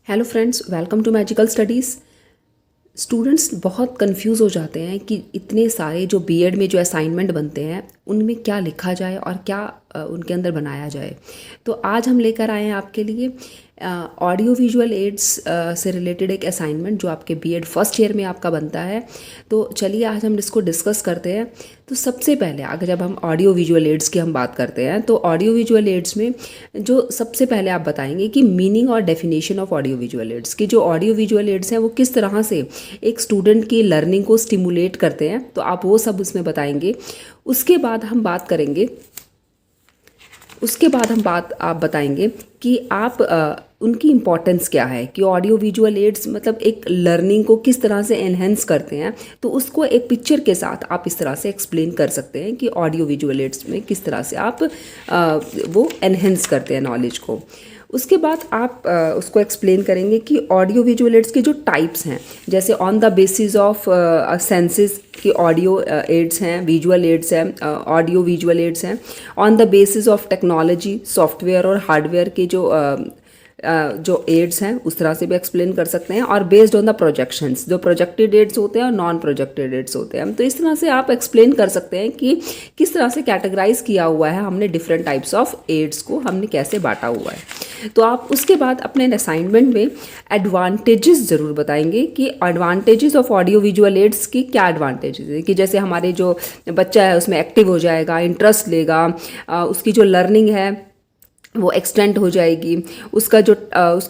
Hello friends, welcome to magical studies. Students बहुत confuse हो जाते हैं कि इतने सारे जो बीएड में जो असाइनमेंट बनते हैं उनमें क्या लिखा जाए और क्या उनके अंदर बनाया जाए। तो आज हम लेकर आए हैं आपके लिए ऑडियो विजुअल एड्स से रिलेटेड एक असाइनमेंट जो आपके बीएड फर्स्ट ईयर में आपका बनता है। तो चलिए आज हम इसको डिस्कस करते हैं। तो सबसे पहले अगर जब हम ऑडियो विजुअल एड्स की हम बात करते हैं तो ऑडियो विजुअल एड्स में जो सबसे पहले आप बताएंगे कि मीनिंग और definition of audio visual aids की जो ऑडियो विजुअल एड्स हैं वो किस तरह से एक स्टूडेंट की लर्निंग को स्टिमुलेट करते हैं, तो आप वो सब उसमें बताएंगे। उसके बाद हम बात करेंगे, आप बताएंगे कि आप उनकी इम्पोर्टेंस क्या है, कि ऑडियो विजुअल एड्स मतलब एक लर्निंग को किस तरह से एनहेंस करते हैं। तो उसको एक पिक्चर के साथ आप इस तरह से एक्सप्लेन कर सकते हैं कि ऑडियो विजुअल एड्स में किस तरह से आप वो एनहेंस करते हैं नॉलेज को। उसके बाद आप उसको एक्सप्लेन करेंगे कि ऑडियो विजुअल एड्स के जो टाइप्स हैं, जैसे on the basis of senses की ऑडियो एड्स हैं, विजुअल एड्स हैं, ऑडियो विजुअल एड्स हैं। On the basis of technology, software और हार्डवेयर के जो एड्स हैं उस तरह से भी एक्सप्लेन कर सकते हैं। और बेस्ड ऑन द प्रोजेक्शंस, जो प्रोजेक्टेड एड्स होते हैं और नॉन प्रोजेक्टेड एड्स होते हैं, तो इस तरह से आप एक्सप्लेन कर सकते हैं कि किस तरह से कैटेगराइज किया हुआ है हमने डिफरेंट टाइप्स ऑफ एड्स को, हमने कैसे बांटा हुआ है। तो आप उसके बाद अपने असाइनमेंट में एडवांटेजेस ज़रूर बताएंगे कि advantages of audio visual aids की क्या एडवांटेजेस है, कि जैसे हमारे जो बच्चा है उसमें एक्टिव हो जाएगा, इंटरेस्ट लेगा, उसकी जो लर्निंग है वो एक्सटेंड हो जाएगी, उसका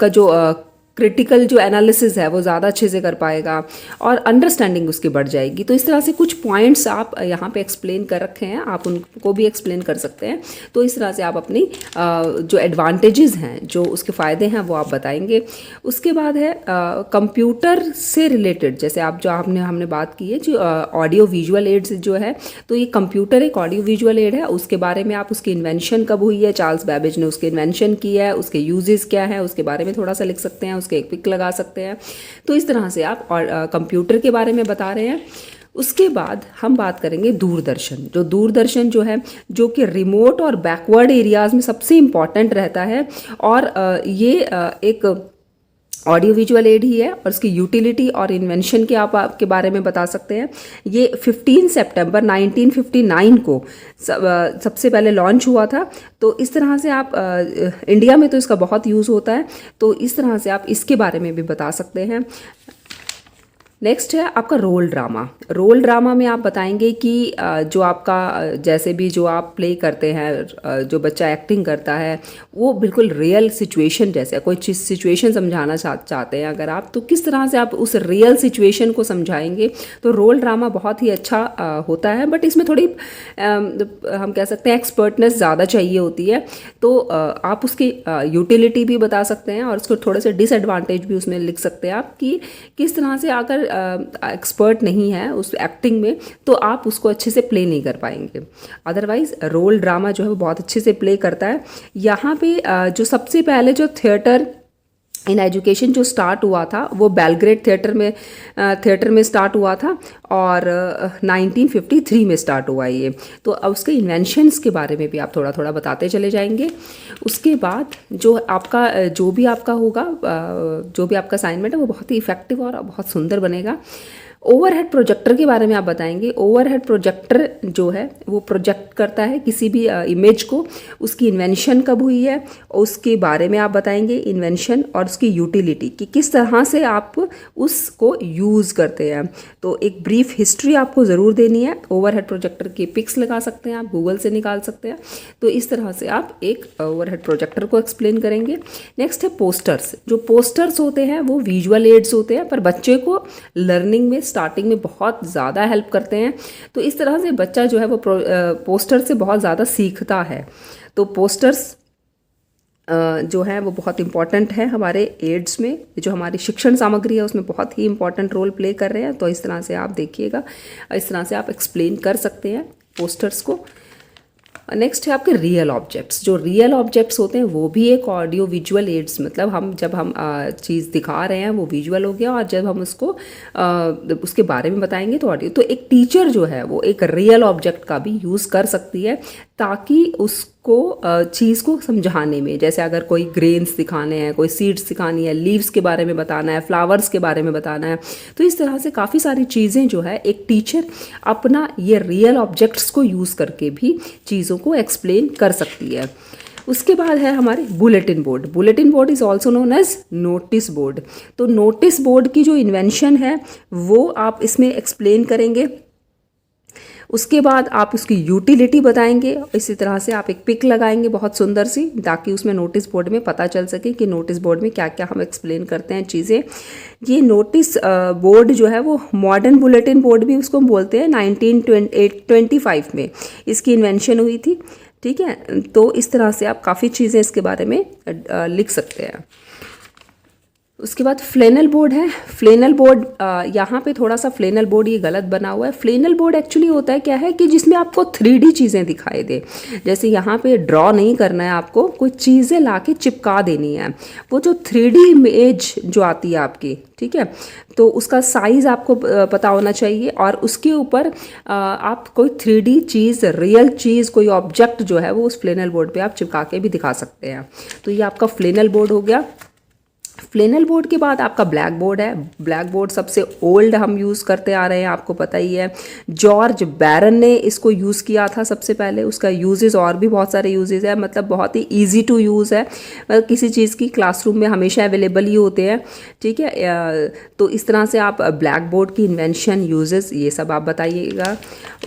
जो क्रिटिकल जो एनालिसिस है वो ज़्यादा अच्छे से कर पाएगा और अंडरस्टैंडिंग उसकी बढ़ जाएगी। तो इस तरह से कुछ पॉइंट्स आप यहाँ पे एक्सप्लेन कर रखे हैं, आप उनको भी एक्सप्लेन कर सकते हैं। तो इस तरह से आप अपनी जो एडवांटेजेस हैं, जो उसके फ़ायदे हैं, वो आप बताएंगे। उसके बाद है कंप्यूटर से रिलेटेड, जैसे आप जो हमने बात की है जो ऑडियो विजुअल एड्स जो है, तो ये कंप्यूटर एक ऑडियो विजुअल एड है। उसके बारे में आप उसकी इन्वेंशन कब हुई है, चार्ल्स बैबेज ने उसकी इन्वेंशन की है, उसके यूजेस क्या है, उसके बारे में थोड़ा सा लिख सकते हैं, उसके एक पिक लगा सकते हैं। तो इस तरह से आप कंप्यूटर के बारे में बता रहे हैं। उसके बाद हम बात करेंगे दूरदर्शन। दूरदर्शन जो है, जो कि रिमोट और बैकवर्ड एरियाज में सबसे इम्पॉर्टेंट रहता है और ये एक ऑडियो विजुअल एड ही है और उसकी यूटिलिटी और इन्वेंशन के आप आपके बारे में बता सकते हैं। ये 15 सितंबर 1959 को सबसे पहले लॉन्च हुआ था। तो इस तरह से आप इंडिया में तो इसका बहुत यूज़ होता है, तो इस तरह से आप इसके बारे में भी बता सकते हैं। नेक्स्ट है आपका रोल ड्रामा। रोल ड्रामा में आप बताएंगे कि जो आपका जैसे भी जो आप प्ले करते हैं, जो बच्चा एक्टिंग करता है वो बिल्कुल रियल सिचुएशन जैसे कोई चीज़ सिचुएशन समझाना चाहते हैं अगर आप, तो किस तरह से आप उस रियल सिचुएशन को समझाएंगे। तो रोल ड्रामा बहुत ही अच्छा होता है, बट इसमें थोड़ी हम कह सकते हैं एक्सपर्टनेस ज़्यादा चाहिए होती है। तो आप उसकी यूटिलिटी भी बता सकते हैं और उसको थोड़े से डिसएडवांटेज भी उसमें लिख सकते हैं आप, कि किस तरह से अगर एक्सपर्ट नहीं है उस एक्टिंग में तो आप उसको अच्छे से प्ले नहीं कर पाएंगे। अदरवाइज रोल ड्रामा जो है वो बहुत अच्छे से प्ले करता है। यहाँ पे जो सबसे पहले जो थिएटर इन एजुकेशन जो स्टार्ट हुआ था वो बेलग्रेड थिएटर में स्टार्ट हुआ था और 1953 में स्टार्ट हुआ ये। तो अब उसके इन्वेंशंस के बारे में भी आप थोड़ा थोड़ा बताते चले जाएंगे। उसके बाद जो भी आपका होगा, जो भी आपका असाइनमेंट है वो बहुत ही इफेक्टिव और बहुत सुंदर बनेगा। ओवरहेड प्रोजेक्टर के बारे में आप बताएंगे। ओवरहेड प्रोजेक्टर जो है वो प्रोजेक्ट करता है किसी भी इमेज को, उसकी इन्वेंशन कब हुई है उसके बारे में आप बताएंगे, इन्वेंशन और उसकी यूटिलिटी कि किस तरह से आप उसको यूज़ करते हैं। तो एक ब्रीफ हिस्ट्री आपको ज़रूर देनी है। ओवरहेड प्रोजेक्टर के पिक्स लगा सकते हैं, आप गूगल से निकाल सकते हैं। तो इस तरह से आप एक ओवरहेड प्रोजेक्टर को एक्सप्लेन करेंगे। नेक्स्ट है पोस्टर्स। जो पोस्टर्स होते हैं वो विजुअल एड्स होते हैं पर बच्चे को लर्निंग में स्टार्टिंग में बहुत ज़्यादा हेल्प करते हैं। तो इस तरह से बच्चा जो है वो पोस्टर से बहुत ज़्यादा सीखता है। तो पोस्टर्स जो है वो बहुत इंपॉर्टेंट है हमारे एड्स में, जो हमारी शिक्षण सामग्री है उसमें बहुत ही इंपॉर्टेंट रोल प्ले कर रहे हैं। तो इस तरह से आप देखिएगा, इस तरह से आप एक्सप्लेन कर सकते हैं पोस्टर्स को। नेक्स्ट है आपके रियल ऑब्जेक्ट्स। जो रियल ऑब्जेक्ट्स होते हैं वो भी एक ऑडियो विजुअल एड्स, मतलब जब हम चीज़ दिखा रहे हैं वो विजुअल हो गया और जब हम उसको उसके बारे में बताएंगे तो ऑडियो। तो एक टीचर जो है वो एक रियल ऑब्जेक्ट का भी यूज़ कर सकती है ताकि उसको चीज़ को समझाने में, जैसे अगर कोई ग्रेन्स दिखाने हैं, कोई सीड्स दिखानी है, लीव्स के बारे में बताना है, फ्लावर्स के बारे में बताना है, तो इस तरह से काफ़ी सारी चीज़ें जो है एक टीचर अपना ये रियल ऑब्जेक्ट्स को यूज़ करके भी चीज़ों को एक्सप्लेन कर सकती है। उसके बाद है हमारे bulletin board. Bulletin board is also known as notice board. तो नोटिस बोर्ड की जो इन्वेंशन है वो आप इसमें एक्सप्लेन करेंगे। उसके बाद आप उसकी यूटिलिटी बताएंगे। इसी तरह से आप एक पिक लगाएंगे बहुत सुंदर सी, ताकि उसमें नोटिस बोर्ड में पता चल सके कि नोटिस बोर्ड में क्या क्या हम एक्सप्लेन करते हैं चीज़ें। ये नोटिस बोर्ड जो है वो मॉडर्न बुलेटिन बोर्ड भी उसको बोलते हैं। 1925 में इसकी इन्वेंशन हुई थी। ठीक है, तो इस तरह से आप काफ़ी चीज़ें इसके बारे में लिख सकते हैं। उसके बाद फ्लेनल बोर्ड है। फ्लेनल बोर्ड यहाँ पे थोड़ा सा फ्लेनल बोर्ड ये गलत बना हुआ है। फ्लेनल बोर्ड एक्चुअली होता है क्या है कि जिसमें आपको 3D चीज़ें दिखाई दे। जैसे यहाँ पे ड्रॉ नहीं करना है आपको, कोई चीज़ें लाके चिपका देनी है। वो जो 3D इमेज जो आती है आपकी, ठीक है, तो उसका साइज़ आपको पता होना चाहिए और उसके ऊपर आप कोई 3D चीज़, रियल चीज़, कोई ऑब्जेक्ट जो है वो उस फ्लेनल बोर्ड पे आप चिपका के भी दिखा सकते हैं। तो ये आपका फ्लेनल बोर्ड हो गया। फ्लेनल बोर्ड के बाद आपका ब्लैक बोर्ड है। ब्लैक बोर्ड सबसे ओल्ड हम यूज़ करते आ रहे हैं, आपको पता ही है। जॉर्ज बैरन ने इसको यूज़ किया था सबसे पहले। उसका यूजेस और भी बहुत सारे यूजेस है, मतलब बहुत ही इजी टू यूज़ है। मतलब किसी चीज़ की क्लासरूम में हमेशा अवेलेबल ही होते हैं। ठीक है, तो इस तरह से आप ब्लैक बोर्ड की इन्वेंशन, यूजेस, ये सब आप बताइएगा।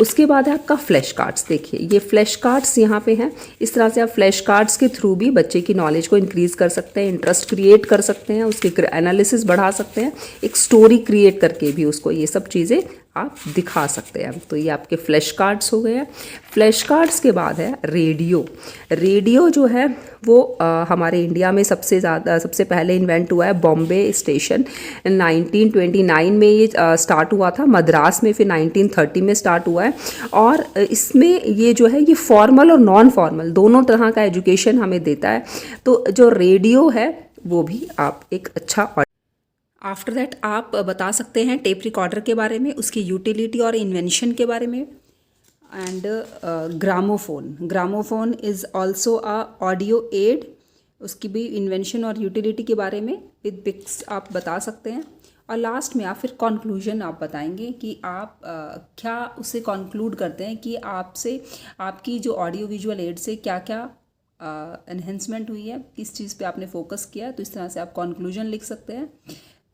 उसके बाद है आपका फ्लैश कार्ड्स। देखिए ये फ्लैश कार्ड्स यहाँ पे हैं। इस तरह से आप फ्लैश कार्ड्स के थ्रू भी बच्चे की नॉलेज को इंक्रीज़ कर सकते हैं, इंटरेस्ट क्रिएट कर सकते हैं, उसके एनालिसिस बढ़ा सकते हैं, एक स्टोरी क्रिएट करके भी उसको ये सब चीज़ें आप दिखा सकते हैं। तो ये आपके फ्लैश कार्ड्स हो गए हैं। फ्लैश कार्ड्स के बाद है रेडियो। रेडियो जो है वो हमारे इंडिया में सबसे पहले इन्वेंट हुआ है बॉम्बे स्टेशन। 1929 में ये स्टार्ट हुआ था मद्रास में, फिर 1930 में स्टार्ट हुआ है। और इसमें ये जो है ये फॉर्मल और नॉन फॉर्मल दोनों तरह का एजुकेशन हमें देता है। तो जो रेडियो है वो भी आप एक अच्छा। आफ्टर दैट आप बता सकते हैं टेप रिकॉर्डर के बारे में, उसकी यूटिलिटी और इन्वेंशन के बारे में। And gramophone. Gramophone is also a audio aid, उसकी भी इन्वेंशन और यूटिलिटी के बारे में विद पिक्स आप बता सकते हैं। और लास्ट में आप फिर कंक्लूजन आप बताएंगे कि आप क्या उससे कंक्लूड करते हैं कि आपसे आपकी जो ऑडियो विजुअल एड से क्या क्या एनहेंसमेंट हुई है, किस चीज़ पे आपने फोकस किया। तो इस तरह से आप कंक्लूजन लिख सकते हैं।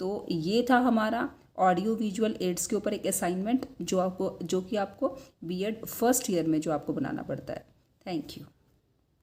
तो ये था हमारा ऑडियो विजुअल एड्स के ऊपर एक असाइनमेंट जो कि आपको बीएड फर्स्ट ईयर में जो आपको बनाना पड़ता है। Thank you.